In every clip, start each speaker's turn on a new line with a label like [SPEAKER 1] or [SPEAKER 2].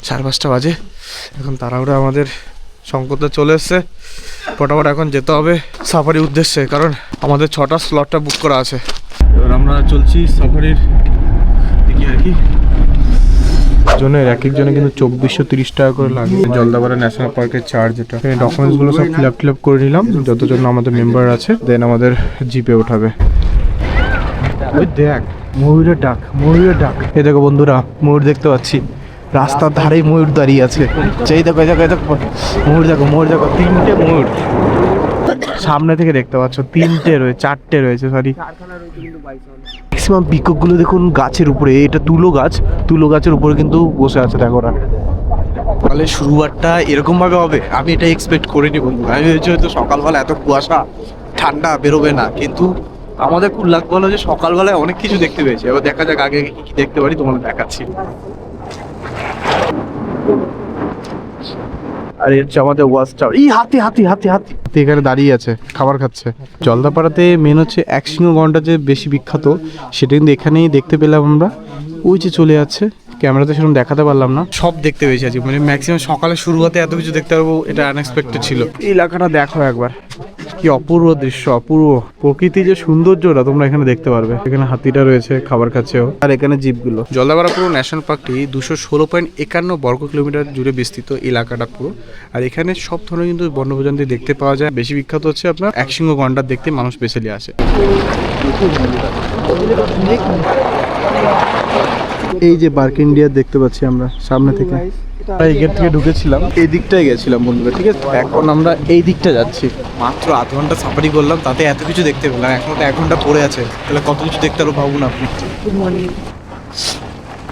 [SPEAKER 1] 5:30 বাজে। এখন তাড়াহুড়ো আমাদের শঙ্করদা চলে এসছে, ফটাফট এখন যেতে হবে সাফারির উদ্দেশ্যে, কারণ আমাদের 6টা স্লটটা বুক করা আছে। এবার আমরা চলছি সাফারির দিকে আর কি। জনের এক একজনে কিন্তু 2430 টাকা করে লাগে জলদাপাড়া ন্যাশনাল পার্কের চার্জ। এটা ডকুমেন্টসগুলো সব ফিল আপ করে নিলাম, যতজন আমাদের মেম্বার আছে, দেন আমাদের জিপে ওঠাবে। ওই দেখ ময়ূরের ডাক, ময়ূরের ডাক। এই দেখো বন্ধুরা, ময়ূর দেখতে পাচ্ছি, রাস্তার ধারেই ময়ূর দাঁড়িয়ে আছে। এই দেখো এই দেখো এই দেখো ময়ূর, দেখো ময়ূর, দেখো 3টে ময়ূর সামনে থেকে দেখতে পাচ্ছ। 3টে রয়েছে, 4টে রয়েছে, সরি। ম্যাক্সিমাম পিককগুলো দেখুন গাছের উপরে, এটা তুলো গাছ, তুলো গাছের উপরে কিন্তু বসে আছে, দেখো ওরা। তাহলে শুরুয়ারটা এরকম ভাবে হবে আমি এটা এক্সপেক্ট করিনি বন্ধু। আমি ভেবেছি হয়তো সকালবেলা এত কুয়াশা, ঠান্ডা, বেরোবে না, কিন্তু আমাদের খুব লাগ বলো যে সকালবেলায় অনেক কিছু দেখতে পেয়েছি। এবার দেখা যাক আগে কি দেখতে পারি, তোমাদের দেখাচ্ছি। আর এর হচ্ছে আমাদের ওয়াচ টাওয়ার। এই হাতি হাতি হাতি হাতি এখানে দাঁড়িয়ে আছে, খাবার খাচ্ছে। জলদাপাড়াতে মেন হচ্ছে এক সিংহ গন্ডার যে বেশি বিখ্যাত, সেটা কিন্তু এখানেই দেখতে পেলাম আমরা। ওই যে চলে যাচ্ছে, ক্যামেরাতে সেরকম দেখাতে পারলাম না। সব দেখতে পেয়েছি আজকে, মানে ম্যাক্সিমাম সকালে শুরু হতে এত কিছু দেখতে পারবো, এটা আনএক্সপেক্টেড ছিল। এই এলাকাটা দেখো একবার, কি অপূর্ব দৃশ্য, অপূর্ব প্রকৃতি, যে সৌন্দর্যটা তোমরা এখানে দেখতে পারবে। এখানে হাতিটা রয়েছে, খাবার খাচ্ছেও, আর এখানে জিপগুলো। জলদাপাড়া পুরো ন্যাশনাল পার্কটি 216.51 বর্গ কিলোমিটার জুড়ে বিস্তৃত এলাকাটা পুরো। আর এখানে সব ধরনের কিন্তু বন্যপ্রাণী দেখতে পাওয়া যায়। বেশি বিখ্যাত হচ্ছে আপনার একশৃঙ্গ গন্ডার দেখতে মানুষ বেসিলি আসে। এই যে বার্ক ইন্ডিয়া দেখতে পাচ্ছি আমরা সামনে থেকে। এই গেট থেকে ঢুকেছিলাম, এই দিকটাই গেছিলাম বন্ধুরা, ঠিক আছে। এখন আমরা এই দিকটা যাচ্ছি। মাত্র আধ ঘন্টা সাফারি করলাম, তাতে এত কিছু দেখতে পেলাম। এখন তো 1 ঘন্টা পড়ে আছে, তাহলে কত কিছু দেখতে আরো ভাবুন আপনি।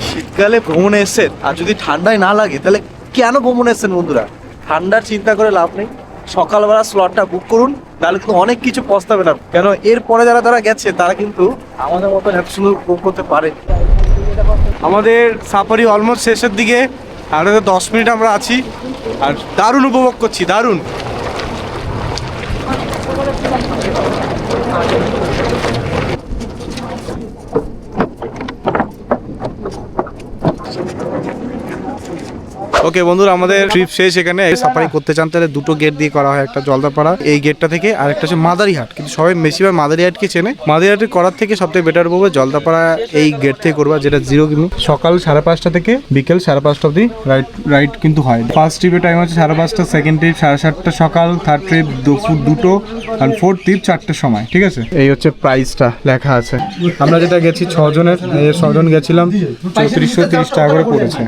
[SPEAKER 1] শীতকালে ভ্রমণে এসছেন, আর যদি ঠান্ডায় না লাগে তাহলে কেন ভ্রমণে এসছেন বন্ধুরা? ঠান্ডার চিন্তা করে লাভ নেই, সকালবেলা স্লটটা বুক করুন, তাহলে কিন্তু অনেক কিছু পস্তাবে না। কেন এরপরে যারা গেছে তারা কিন্তু আমাদের মতো এত সুন্দর বুক করতে পারে। আমাদের সাফারি অলমোস্ট শেষের দিকে, আর 10 মিনিট আমরা আছি, আর দারুণ উপভোগ করছি, দারুণ। ওকে বন্ধুরা, আমাদের ট্রিপ শেষ। এখানে সাফারি করতে চান তাহলে 2টো গেট দিয়ে করা হয়, একটা জলদাপাড়া এই গেটটা থেকে, আর একটা হচ্ছে মাদারিহাট। কিন্তু সবাই বেশিরভাগ মাদারিহাটকে চেনে। মাদারিহাটে করার থেকে সবথেকে বেটার বলবো জলদাপাড়া এই গেট থেকে করবা, যেটা 0 কিমি। সকাল 5:30 থেকে বিকেল 5:30 অবধি রাইড কিন্তু হয়। ফার্স্ট ট্রিপের টাইম হচ্ছে 5:30, সেকেন্ড ট্রিপ 7:30 সকাল, থার্ড ট্রিপ দুপুর 2টো, আর ফোর্থ ট্রিপ 4টের সময়, ঠিক আছে। এই হচ্ছে প্রাইসটা লেখা আছে। আমরা যেটা গেছি 6 জনের, 6 জন গেছিলাম, 3430 টাকা করে পড়েছে।